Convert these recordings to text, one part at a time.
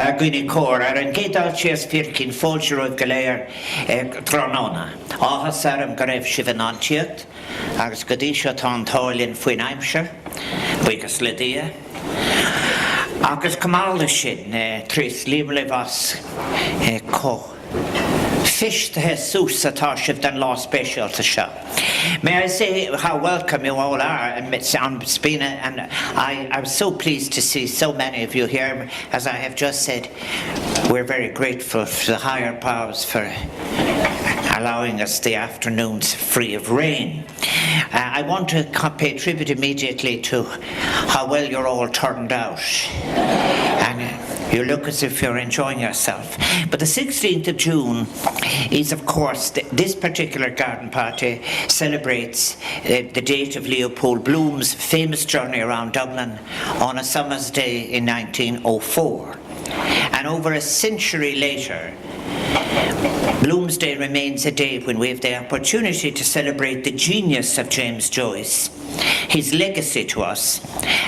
Gwini cór ar an gédal sias fircin fóilsiúr goléir trónóna. Áras arm go raibh sibh an antíocht, agus go dtí seo tá an táilíonn faoin aimse, buíochas le dia. Agus cumála sin trís líbla bhas có. Fish the Jesus atá sibh den law special to show. May I say how welcome you all are, and Sabina, and I'm so pleased to see so many of you here. As I have just said, we're very grateful to the higher powers for allowing us the afternoons free of rain. I want to pay tribute immediately to how well you're all turned out. And you look as if you're enjoying yourself. But the 16th of June is, of course, this particular garden party celebrates the date of Leopold Bloom's famous journey around Dublin on a summer's day in 1904. And over a century later, Bloomsday remains a day when we have the opportunity to celebrate the genius of James Joyce, his legacy to us.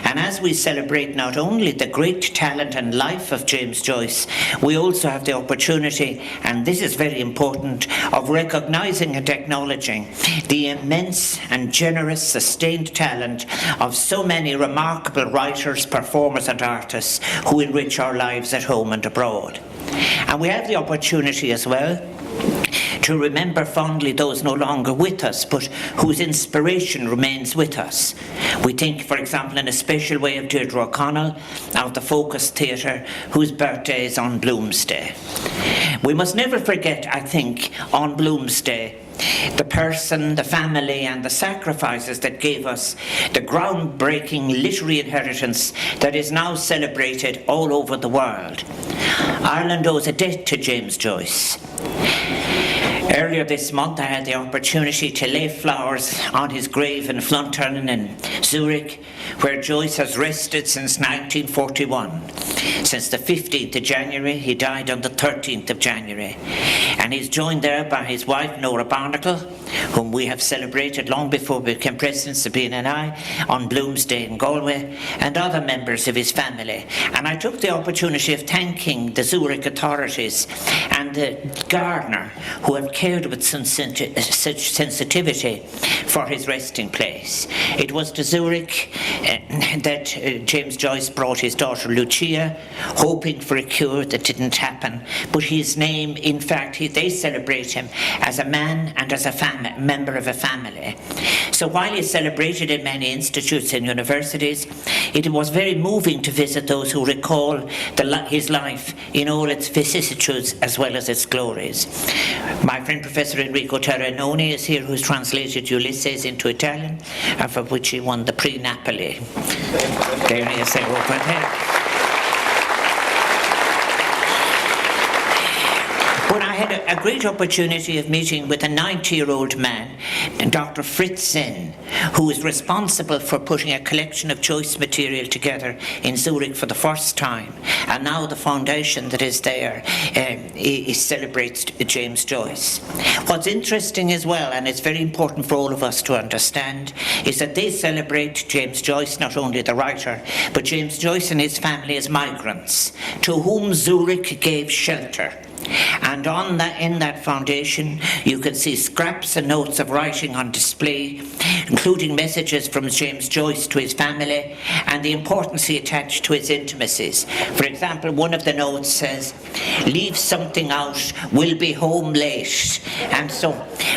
And as we celebrate not only the great talent and life of James Joyce, we also have the opportunity, and this is very important, of recognising and acknowledging the immense and generous sustained talent of so many remarkable writers, performers and artists who enrich our lives at home and abroad. And we have the opportunity as well to remember fondly those no longer with us, but whose inspiration remains with us. We think, for example, in a special way of Deirdre O'Connell of the Focus Theatre, whose birthday is on Bloomsday. We must never forget, I think, on Bloomsday, the person, the family and the sacrifices that gave us the groundbreaking literary inheritance that is now celebrated all over the world. Ireland owes a debt to James Joyce. Earlier this month I had the opportunity to lay flowers on his grave in Uachtaráin in Zurich, where Joyce has rested since 1941. Since the 15th of January, he died on the 13th of January. And he's joined there by his wife, Nora Barnacle, whom we have celebrated long before we became President, Sabina and I, on Bloomsday in Galway, and other members of his family. And I took the opportunity of thanking the Zurich authorities and the gardener who have cared with such sensitivity for his resting place. It was to Zurich that James Joyce brought his daughter Lucia, hoping for a cure that didn't happen. But his name, in fact, they celebrate him as a man and as a member of a family. So while he's celebrated in many institutes and universities, it was very moving to visit those who recall his life in all its vicissitudes as well as its glories. My friend Professor Enrico Terranoni is here, who's translated Ulysses into Italian, and for which he won the Prix Napoli. There he is, over there. But I had a great opportunity of meeting with a 90-year-old man, Dr. Fritz Zen, who is responsible for putting a collection of Joyce material together in Zurich for the first time. And now the foundation that is there celebrates James Joyce. What's interesting as well, and it's very important for all of us to understand, is that they celebrate James Joyce, not only the writer, but James Joyce and his family as migrants, to whom Zurich gave shelter. And in that foundation you can see scraps and notes of writing on display, including messages from James Joyce to his family and the importance he attached to his intimacies. For example, one of the notes says, "Leave something out, we'll be home late." And so,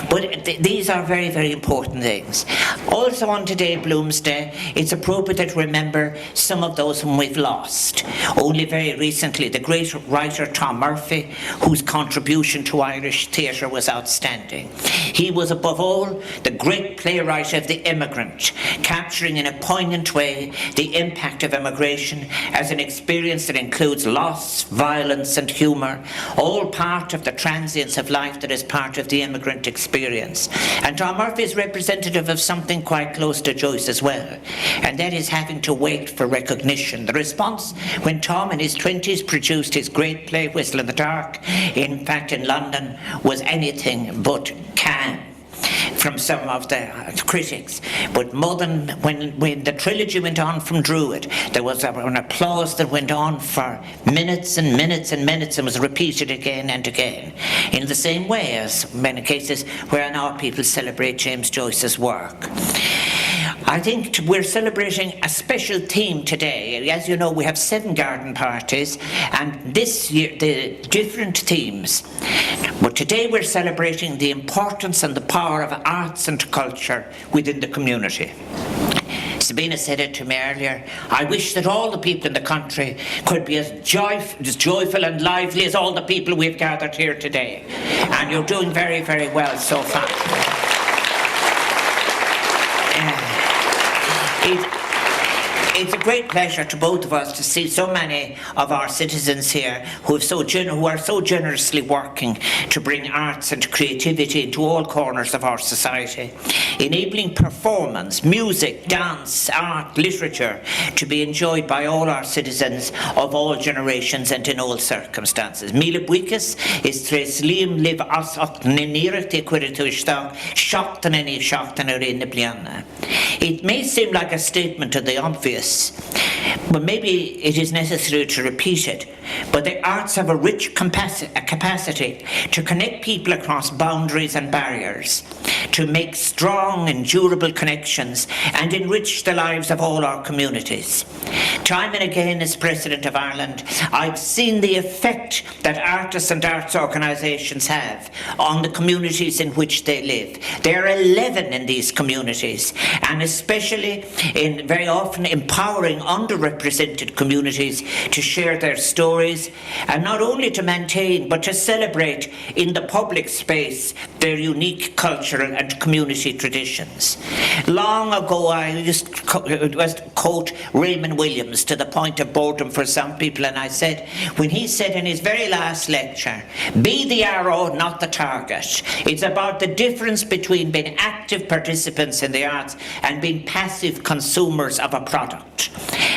but these are very, very important things. Also on today, Bloomsday, it's appropriate to remember some of those whom we've lost. Only very recently, the great writer Tom Murphy, whose contribution to Irish theatre was outstanding. He was above all the great playwright of The Immigrant, capturing in a poignant way the impact of immigration as an experience that includes loss, violence and humour, all part of the transience of life that is part of the immigrant experience. And Tom Murphy is representative of something quite close to Joyce as well, and that is having to wait for recognition. The response when Tom in his 20s produced his great play Whistle in the Dark, in fact in London, was anything but calm. from some of the critics. But more than when the trilogy went on from Druid, there was an applause that went on for minutes and minutes and minutes and was repeated again and again, in the same way as many cases where now people celebrate James Joyce's work. I think we're celebrating a special theme today. As you know, we have 7 garden parties, and this year the different themes. But today we're celebrating the importance and the power of arts and culture within the community. Sabina said it to me earlier. I wish that all the people in the country could be as joyful and lively as all the people we've gathered here today. And you're doing very, very well so far. It's a great pleasure to both of us to see so many of our citizens here who are so generously working to bring arts and creativity into all corners of our society, enabling performance, music, dance, art, literature to be enjoyed by all our citizens of all generations and in all circumstances. Mila Buikas is tres liam live as nenira te quirituishta shaktanani shaktanari nibliana. It may seem like a statement of the obvious, but maybe it is necessary to repeat it. But the arts have a rich capacity to connect people across boundaries and barriers, to make strong and durable connections and enrich the lives of all our communities. Time and again, as President of Ireland, I've seen the effect that artists and arts organisations have on the communities in which they live. There are 11 in these communities, and especially in very often empowering underrepresented communities to share their stories, and not only to maintain but to celebrate in the public space their unique cultural and community traditions. Long ago I used to quote Raymond Williams to the point of boredom for some people, and I said, when he said in his very last lecture, be the arrow, not the target. It's about the difference between being active participants in the arts and being passive consumers of a product.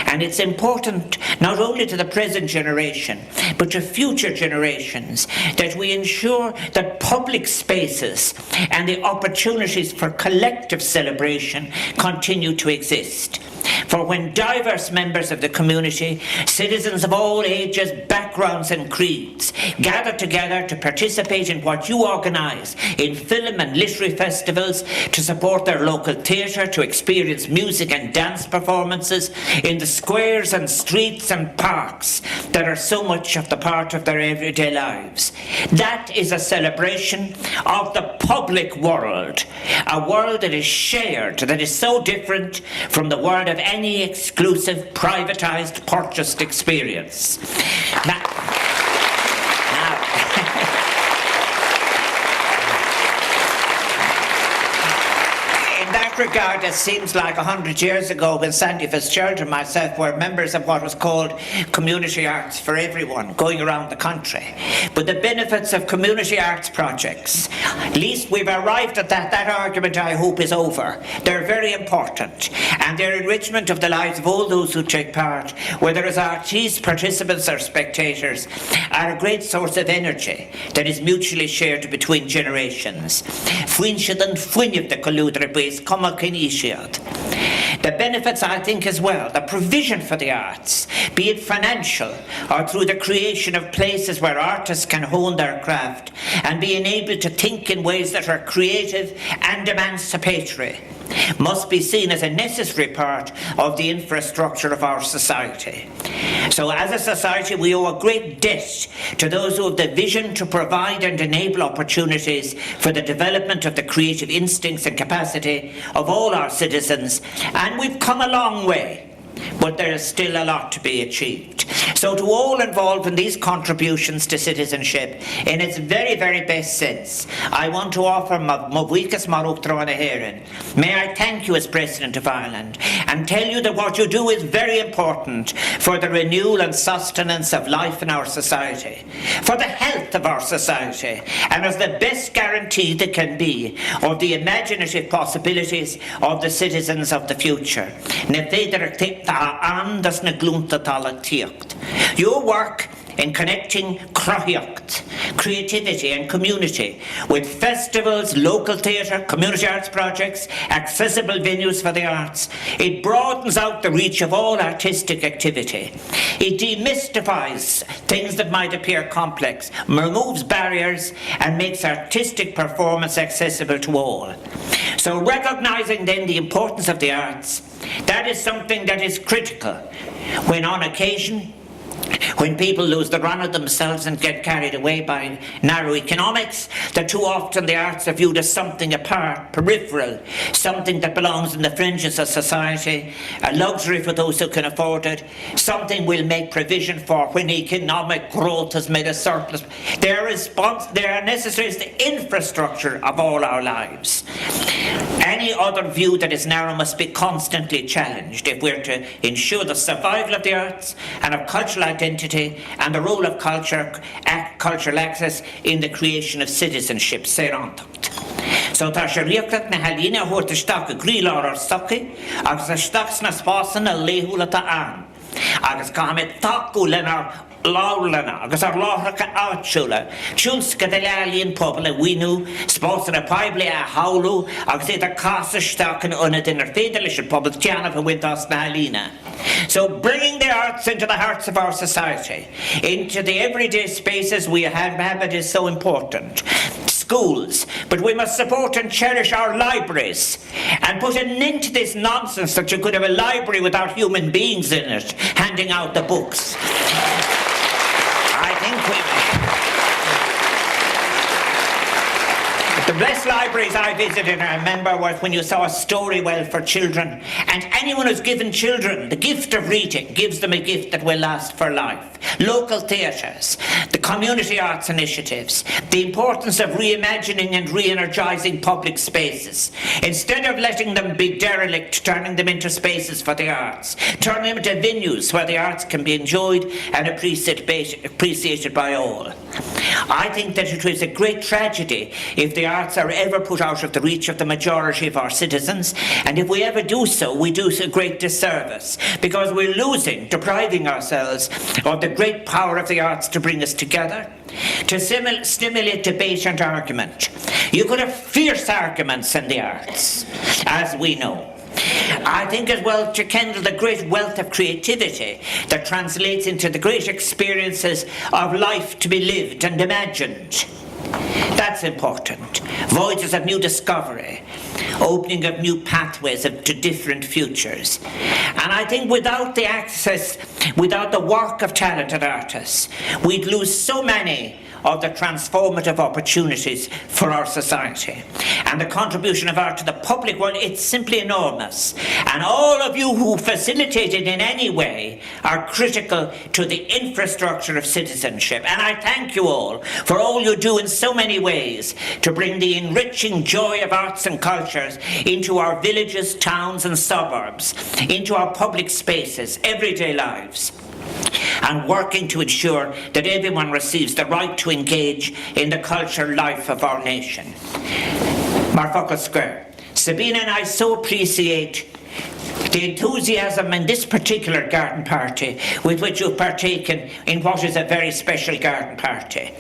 And it's important not only to the present generation but to future generations that we ensure that public spaces and the opportunities for collective celebration continue to exist. For when diverse members of the community, citizens of all ages, backgrounds and creeds, gather together to participate in what you organise in film and literary festivals, to support their local theatre, to experience music and dance performances in the squares and streets and parks that are so much of the part of their everyday lives. That is a celebration of the public world, a world that is shared, that is so different from the world of any exclusive, privatised, purchased experience. Now, in that regard, it seems like 100 years ago when Sandy Fitzgerald and myself were members of what was called Community Arts for Everyone, going around the country. But the benefits of community arts projects, at least we've arrived at that argument, I hope, is over. They're very important, and their enrichment of the lives of all those who take part, whether as artists, participants or spectators, are a great source of energy that is mutually shared between generations. The benefits, I think, as well, the provision for the arts, be it financial or through the creation of places where artists can hone their craft and be enabled to think in ways that are creative and emancipatory, must be seen as a necessary part of the infrastructure of our society. So as a society, we owe a great debt to those who have the vision to provide and enable opportunities for the development of the creative instincts and capacity of all our citizens, and we've come a long way. But there is still a lot to be achieved. So to all involved in these contributions to citizenship, in its very, very best sense, I want to offer my Uachtaráin mar Uachtaráin. May I thank you as President of Ireland and tell you that what you do is very important for the renewal and sustenance of life in our society, for the health of our society, and as the best guarantee there can be of the imaginative possibilities of the citizens of the future. Your work in connecting crothaíocht, creativity and community with festivals, local theatre, community arts projects, accessible venues for the arts. It broadens out the reach of all artistic activity. It demystifies things that might appear complex, removes barriers and makes artistic performance accessible to all. So recognising then the importance of the arts, that is something that is critical when on occasion, when people lose the run of themselves and get carried away by narrow economics, that too often the arts are viewed as something apart, peripheral, something that belongs in the fringes of society, a luxury for those who can afford it, something we'll make provision for when economic growth has made a surplus. They are necessary as the infrastructure of all our lives. Any other view that is narrow must be constantly challenged if we're to ensure the survival of the arts and of cultural identity and the role of cultural access in the creation of citizenship. So tá sé riachtacht na halína thuirta isteach a gríoláir ar socaí agus a isteach na spásan na léithúla tá ann. Agus cá mé taú lenar láirlana agus ar láthracha áitsúla. Tiúnsca de lealíonn pobl a bhuinú, spásan a poibli a howlú agus é a casa isteach an unad in ar féidir leis an pobl teanamh a bhaint na halína. So bringing the arts into the hearts of our society, into the everyday spaces we inhabit is so important. Schools, but we must support and cherish our libraries and put an end to this nonsense that you could have a library without human beings in it handing out the books. I think the best libraries I visited, I remember, was when you saw a story well for children, and anyone who's given children the gift of reading gives them a gift that will last for life. Local theatres, the community arts initiatives, the importance of reimagining and re-energising public spaces. Instead of letting them be derelict, turning them into spaces for the arts, turning them into venues where the arts can be enjoyed and appreciated by all. I think that it is a great tragedy if the arts are ever put out of the reach of the majority of our citizens, and if we ever do so, we do a great disservice, because we're depriving ourselves of the great power of the arts to bring us together, to stimulate debate and argument. You could have fierce arguments in the arts, as we know. I think as well to kindle the great wealth of creativity that translates into the great experiences of life to be lived and imagined. That's important. Voyages of new discovery, opening of new pathways to different futures. And I think without the access, without the work of talented artists, we'd lose so many of the transformative opportunities for our society. And the contribution of art to the public world, it's simply enormous. And all of you who facilitate it in any way are critical to the infrastructure of citizenship. And I thank you all for all you do in so many ways to bring the enriching joy of arts and cultures into our villages, towns and suburbs, into our public spaces, everyday lives, and working to ensure that everyone receives the right to engage in the cultural life of our nation. Marfocal Square. Sabina and I so appreciate the enthusiasm in this particular garden party with which you've partaken in what is a very special garden party.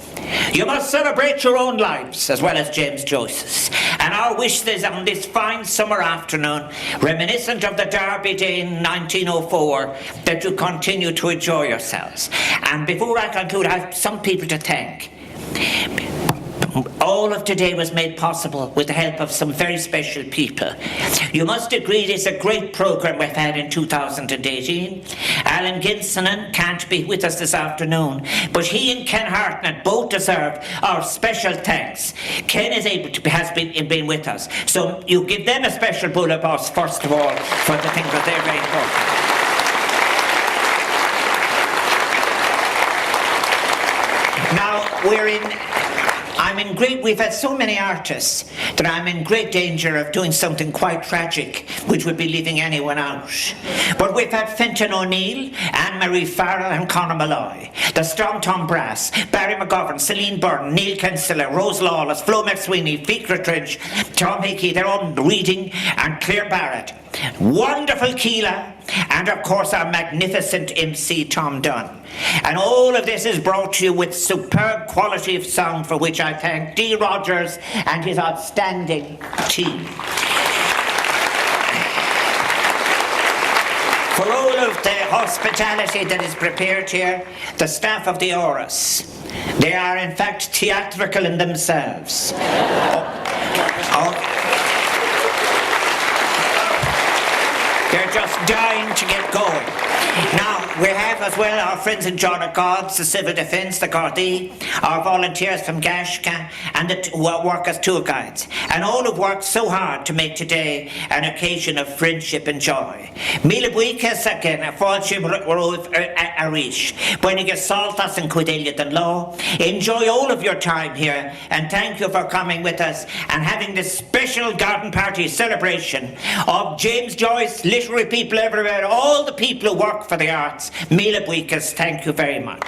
You must celebrate your own lives as well as James Joyce's. And our wish is on this fine summer afternoon, reminiscent of the Derby Day in 1904, that you continue to enjoy yourselves. And before I conclude, I have some people to thank. All of today was made possible with the help of some very special people. You must agree it's a great programme we've had in 2018. Alan Ginsonen can't be with us this afternoon, but he and Ken Hartnett both deserve our special thanks. Ken has been with us, so you give them a special bull of us first of all for the things that they're very important. Now we've had so many artists that I'm in great danger of doing something quite tragic, which would be leaving anyone out. But we've had Fenton O'Neill, Anne-Marie Farrell and Conor Malloy, the Strong Tom Brass, Barry McGovern, Celine Byrne, Neil Kinsella, Rose Lawless, Flo McSweeney, Fiacre Tridge, Tom Hickey, their own Reading and Claire Barrett. wonderful Keela, and of course our magnificent MC Tom Dunn. And all of this is brought to you with superb quality of sound, for which I thank D. Rogers and his outstanding team. For all of the hospitality that is prepared here, the staff of the Áras, they are in fact theatrical in themselves. They're just dying to get going. Now, we have as well our friends in John of God's, the Civil Defence, the Gardaí, our volunteers from Gashka, and the work as tour guides. And all have worked so hard to make today an occasion of friendship and joy. Míle buíochas again, a fáilse roimh arís. Buinnig saltas and cuidelia den law. Enjoy all of your time here, and thank you for coming with us and having this special garden party celebration of James Joyce, literary people everywhere, all the people who work for the arts. Míle buíochas, thank you very much.